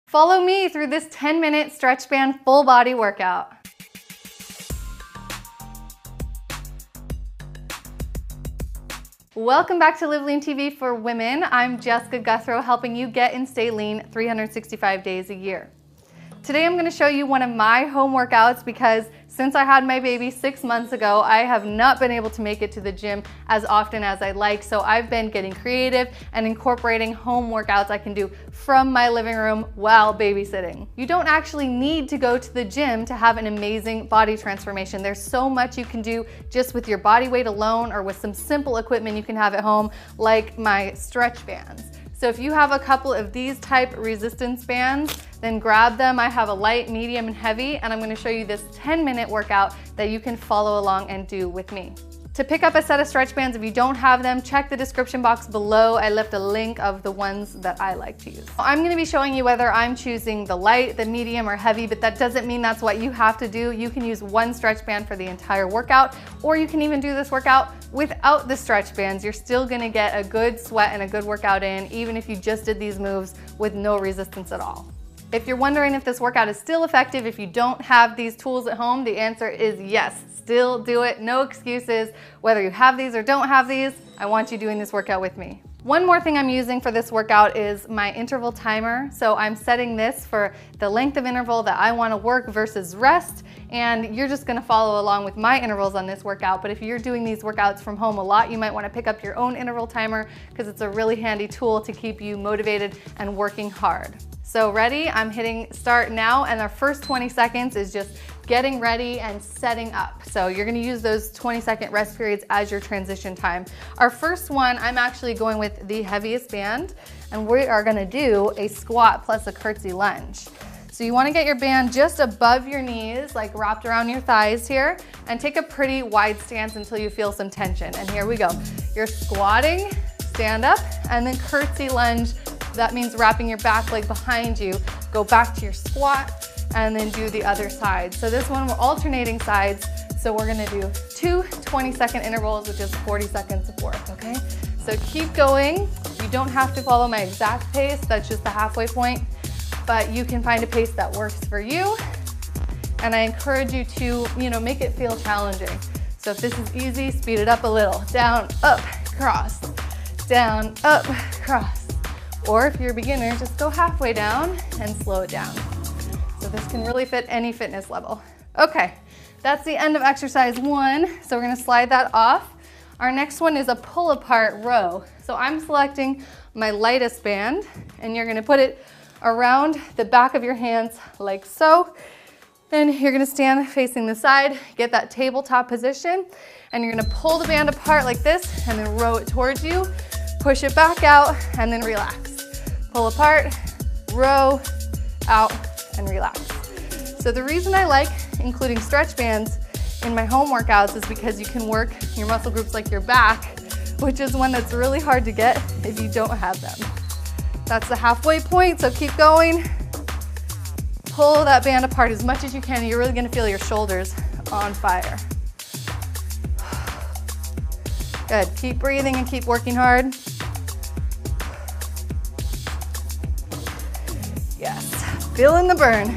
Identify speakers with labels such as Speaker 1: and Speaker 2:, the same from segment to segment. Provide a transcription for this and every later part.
Speaker 1: Follow me through this 10-minute stretch band full body workout. Welcome back to Live Lean TV for Women. I'm Jessica Guthrow, helping you get and stay lean 365 days a year. Today I'm going to show you one of my home workouts because since I had my baby 6 months ago, I have not been able to make it to the gym as often as I'd like. So I've been getting creative and incorporating home workouts I can do from my living room while babysitting. You don't actually need to go to the gym to have an amazing body transformation. There's so much you can do just with your body weight alone or with some simple equipment you can have at home, like my stretch bands. So if you have a couple of these type resistance bands, then grab them. I have a light, medium, and heavy, and I'm gonna show you this 10-minute workout that you can follow along and do with me. To pick up a set of stretch bands, if you don't have them, check the description box below. I left a link of the ones that I like to use. I'm gonna be showing you whether I'm choosing the light, the medium, or heavy, but that doesn't mean that's what you have to do. You can use one stretch band for the entire workout, or you can even do this workout without the stretch bands. You're still gonna get a good sweat and a good workout in, even if you just did these moves with no resistance at all. If you're wondering if this workout is still effective if you don't have these tools at home, the answer is yes. Still do it, no excuses. Whether you have these or don't have these, I want you doing this workout with me. One more thing I'm using for this workout is my interval timer. So I'm setting this for the length of interval that I want to work versus rest, and you're just going to follow along with my intervals on this workout. But if you're doing these workouts from home a lot, you might want to pick up your own interval timer because it's a really handy tool to keep you motivated and working hard. So ready? I'm hitting start now, and our first 20 seconds is just getting ready and setting up. So you're gonna use those 20-second rest periods as your transition time. Our first one, I'm actually going with the heaviest band, and we are gonna do a squat plus a curtsy lunge. So you wanna get your band just above your knees, like wrapped around your thighs here, and take a pretty wide stance until you feel some tension. And here we go. You're squatting, stand up, and then curtsy lunge. That means wrapping your back leg behind you. Go back to your squat and then do the other side. So this one, we're alternating sides. So we're gonna do 2 20-second intervals, which is 40 seconds of work, okay? So keep going. You don't have to follow my exact pace. That's just the halfway point, but you can find a pace that works for you. And I encourage you to, make it feel challenging. So if this is easy, speed it up a little. Down, up, cross. Down, up, cross. Or if you're a beginner, just go halfway down and slow it down. So this can really fit any fitness level. Okay, that's the end of exercise 1. So we're gonna slide that off. Our next one is a pull apart row. So I'm selecting my lightest band, and you're gonna put it around the back of your hands like so. And you're gonna stand facing the side, get that tabletop position, and you're gonna pull the band apart like this and then row it towards you, push it back out, and then relax. Pull apart, row, out, and relax. So the reason I like including stretch bands in my home workouts is because you can work your muscle groups like your back, which is one that's really hard to get if you don't have them. That's the halfway point, so keep going. Pull that band apart as much as you can. You're really gonna feel your shoulders on fire. Good, keep breathing and keep working hard. Yes, feeling the burn.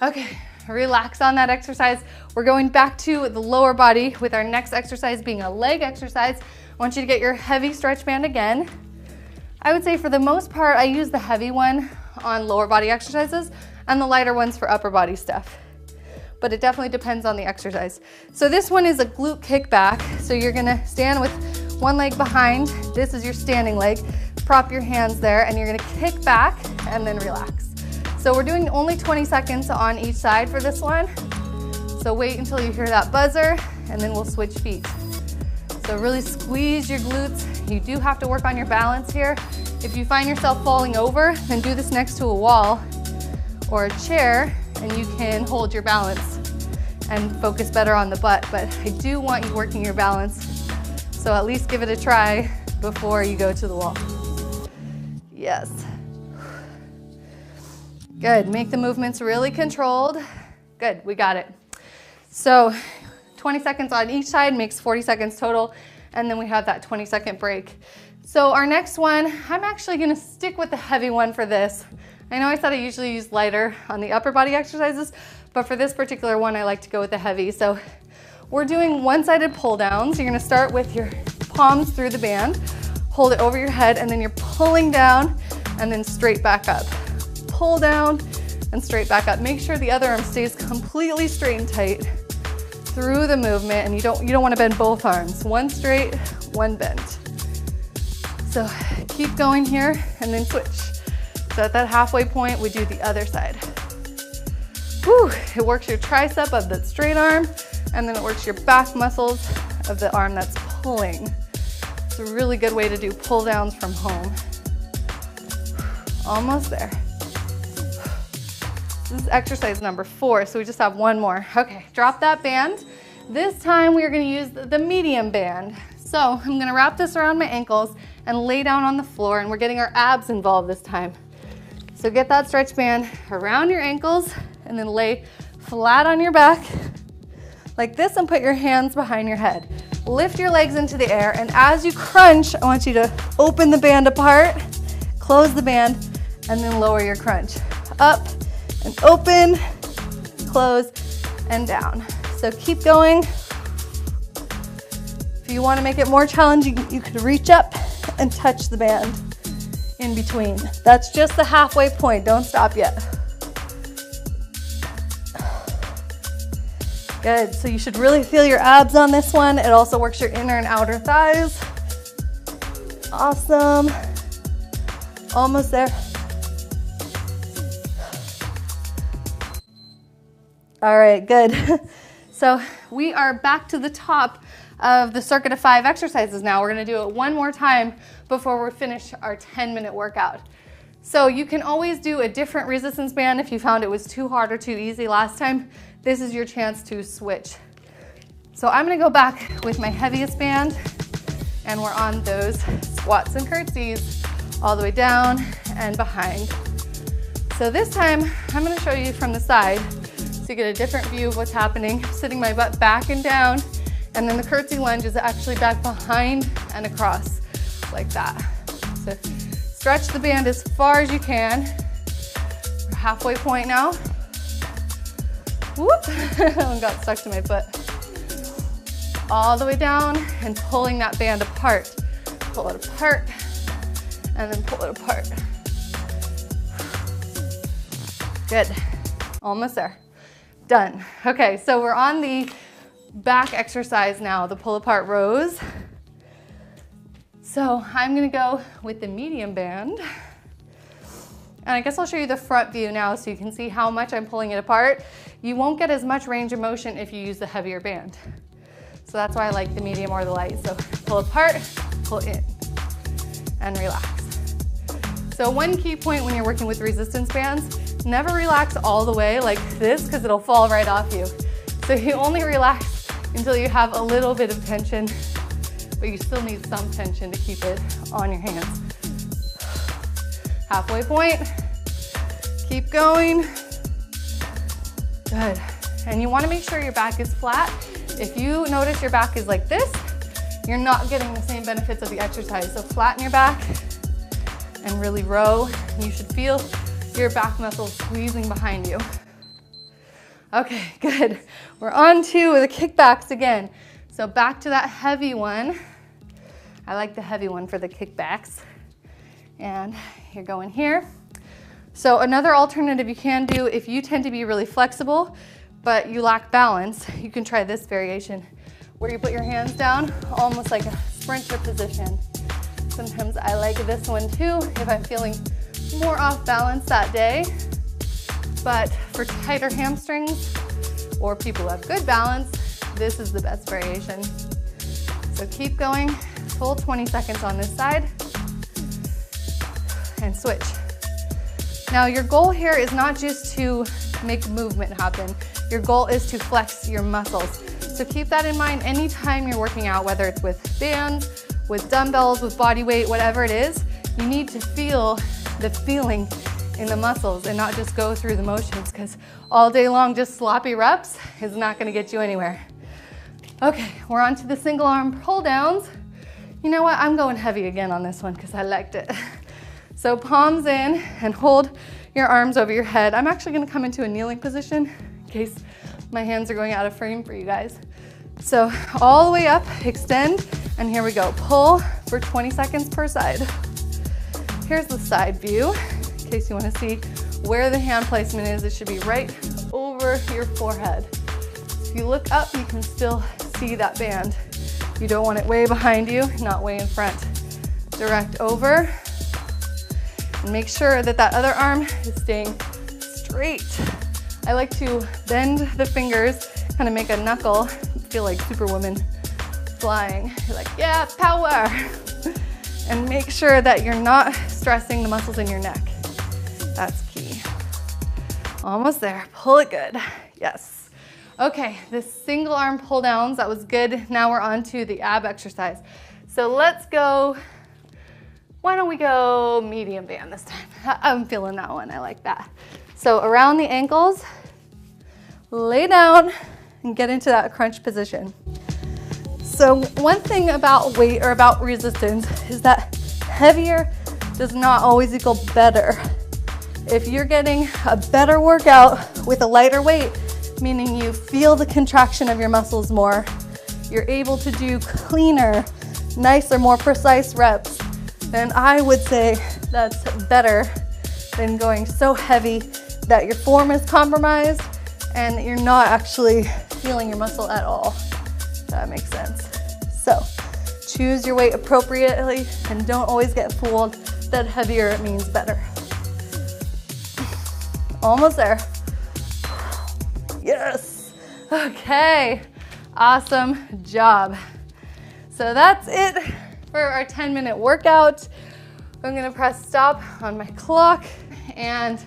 Speaker 1: Okay, relax on that exercise. We're going back to the lower body with our next exercise being a leg exercise. I want you to get your heavy stretch band again. I would say for the most part, I use the heavy one on lower body exercises and the lighter ones for upper body stuff. But it definitely depends on the exercise. So this one is a glute kickback. So you're gonna stand with one leg behind. This is your standing leg. Prop your hands there and you're gonna kick back and then relax. So we're doing only 20 seconds on each side for this one. So wait until you hear that buzzer and then we'll switch feet. So really squeeze your glutes. You do have to work on your balance here. If you find yourself falling over, then do this next to a wall or a chair and you can hold your balance and focus better on the butt. But I do want you working your balance. So at least give it a try before you go to the wall. Yes. Good, make the movements really controlled. Good, we got it. So 20 seconds on each side makes 40 seconds total, and then we have that 20-second break. So our next one, I'm actually gonna stick with the heavy one for this. I know I said I usually use lighter on the upper body exercises, but for this particular one, I like to go with the heavy. So we're doing one-sided pull downs. You're gonna start with your palms through the band, hold it over your head, and then you're pulling down and then straight back up. Pull down and straight back up. Make sure the other arm stays completely straight and tight through the movement, and you don't wanna bend both arms. One straight, one bent. So keep going here and then switch. So at that halfway point, we do the other side. Whew, it works your tricep of the straight arm, and then it works your back muscles of the arm that's pulling. It's a really good way to do pull downs from home. Almost there. This is exercise number 4, so we just have one more. Okay, drop that band. This time we are gonna use the medium band. So I'm gonna wrap this around my ankles and lay down on the floor, and we're getting our abs involved this time. So get that stretch band around your ankles and then lay flat on your back like this and put your hands behind your head. Lift your legs into the air, and as you crunch, I want you to open the band apart, close the band, and then lower your crunch. Up and open, close, and down. So keep going. If you want to make it more challenging, you could reach up and touch the band in between. That's just the halfway point. Don't stop yet. Good. So you should really feel your abs on this one. It also works your inner and outer thighs. Awesome. Almost there. All right, good. So we are back to the top of the circuit of 5 exercises now. We're gonna do it one more time before we finish our 10-minute workout. So you can always do a different resistance band if you found it was too hard or too easy last time. This is your chance to switch. So I'm gonna go back with my heaviest band, and we're on those squats and curtsies all the way down and behind. So this time, I'm gonna show you from the side so you get a different view of what's happening. I'm sitting my butt back and down, and then the curtsy lunge is actually back behind and across like that. So stretch the band as far as you can. We're halfway point now. Whoop, that one got stuck to my foot. All the way down and pulling that band apart. Pull it apart and then pull it apart. Good, almost there. Done. Okay, so we're on the back exercise now, the pull apart rows. So I'm gonna go with the medium band. And I guess I'll show you the front view now so you can see how much I'm pulling it apart. You won't get as much range of motion if you use the heavier band. So that's why I like the medium or the light. So pull apart, pull in, and relax. So one key point when you're working with resistance bands, never relax all the way like this because it'll fall right off you. So you only relax until you have a little bit of tension, but you still need some tension to keep it on your hands. Halfway point, keep going. Good. And you want to make sure your back is flat. If you notice your back is like this, you're not getting the same benefits of the exercise. So flatten your back and really row. You should feel your back muscles squeezing behind you. Okay, good. We're on to the kickbacks again. So back to that heavy one. I like the heavy one for the kickbacks. And you're going here. So another alternative you can do if you tend to be really flexible, but you lack balance, you can try this variation where you put your hands down, almost like a sprinter position. Sometimes I like this one too if I'm feeling more off balance that day. But for tighter hamstrings or people who have good balance, this is the best variation. So keep going, full 20 seconds on this side. And switch. Now your goal here is not just to make movement happen. Your goal is to flex your muscles. So keep that in mind anytime you're working out, whether it's with bands, with dumbbells, with body weight, whatever it is, you need to feel the feeling in the muscles and not just go through the motions, because all day long just sloppy reps is not gonna get you anywhere. Okay, we're on to the single arm pull downs. You know what, I'm going heavy again on this one because I liked it. So palms in and hold your arms over your head. I'm actually gonna come into a kneeling position in case my hands are going out of frame for you guys. So all the way up, extend, and here we go. Pull for 20 seconds per side. Here's the side view, in case you wanna see where the hand placement is. It should be right over your forehead. If you look up, you can still see that band. You don't want it way behind you, not way in front. Direct over, and make sure that that other arm is staying straight. I like to bend the fingers, kind of make a knuckle, feel like Superwoman flying. You're like, yeah, power. And make sure that you're not stressing the muscles in your neck. That's key. Almost there, pull it good, yes. Okay, the single arm pull downs, that was good. Now we're on to the ab exercise. So let's go, why don't we go medium band this time? I'm feeling that one, I like that. So around the ankles, lay down and get into that crunch position. So one thing about weight or about resistance is that heavier does not always equal better. If you're getting a better workout with a lighter weight, meaning you feel the contraction of your muscles more, you're able to do cleaner, nicer, more precise reps, then I would say that's better than going so heavy that your form is compromised and you're not actually feeling your muscle at all. If that makes sense. So choose your weight appropriately and don't always get fooled that heavier means better. Almost there. Yes. Okay. Awesome job. So that's it for our 10-minute workout. I'm gonna press stop on my clock and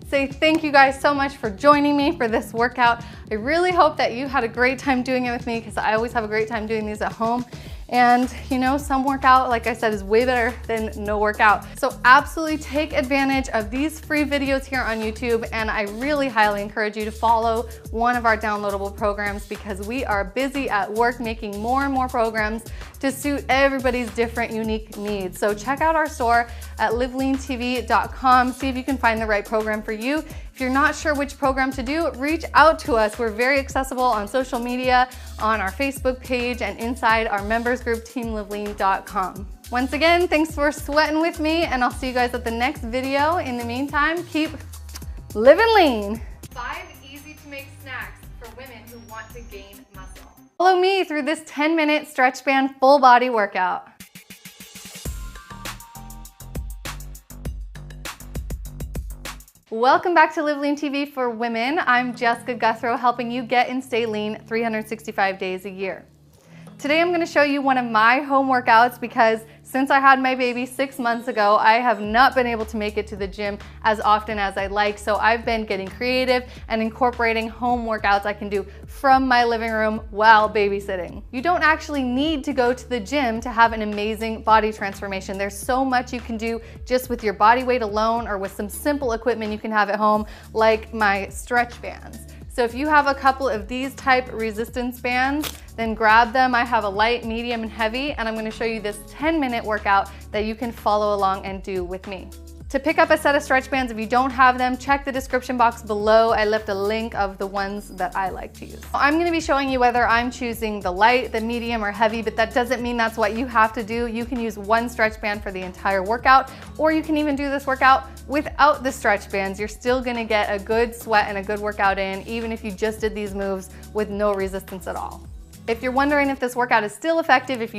Speaker 1: say thank you guys so much for joining me for this workout. I really hope that you had a great time doing it with me because I always have a great time doing these at home. And you know, some workout, like I said, is way better than no workout. So absolutely take advantage of these free videos here on YouTube. And I really highly encourage you to follow one of our downloadable programs because we are busy at work making more and more programs to suit everybody's different unique needs. So check out our store at liveleantv.com. See if you can find the right program for you. If you're not sure which program to do, reach out to us. We're very accessible on social media, on our Facebook page, and inside our members group, teamlivelean.com. Once again, thanks for sweating with me, and I'll see you guys at the next video. In the meantime, keep living lean. 5 easy to make snacks for women who want to gain muscle. Follow me through this 10-minute stretch band full body workout. Welcome back to Live Lean TV for Women. I'm Jessica Guthrow, helping you get and stay lean 365 days a year. Today I'm going to show you one of my home workouts because since I had my baby 6 months ago, I have not been able to make it to the gym as often as I'd like. So I've been getting creative and incorporating home workouts I can do from my living room while babysitting. You don't actually need to go to the gym to have an amazing body transformation. There's so much you can do just with your body weight alone or with some simple equipment you can have at home, like my stretch bands. So if you have a couple of these type resistance bands, then grab them. I have a light, medium, and heavy, and I'm gonna show you this 10-minute workout that you can follow along and do with me. To pick up a set of stretch bands, if you don't have them, check the description box below. I left a link of the ones that I like to use. I'm gonna be showing you whether I'm choosing the light, the medium, or heavy, but that doesn't mean that's what you have to do. You can use one stretch band for the entire workout, or you can even do this workout without the stretch bands. You're still gonna get a good sweat and a good workout in, even if you just did these moves with no resistance at all. If you're wondering if this workout is still effective, if you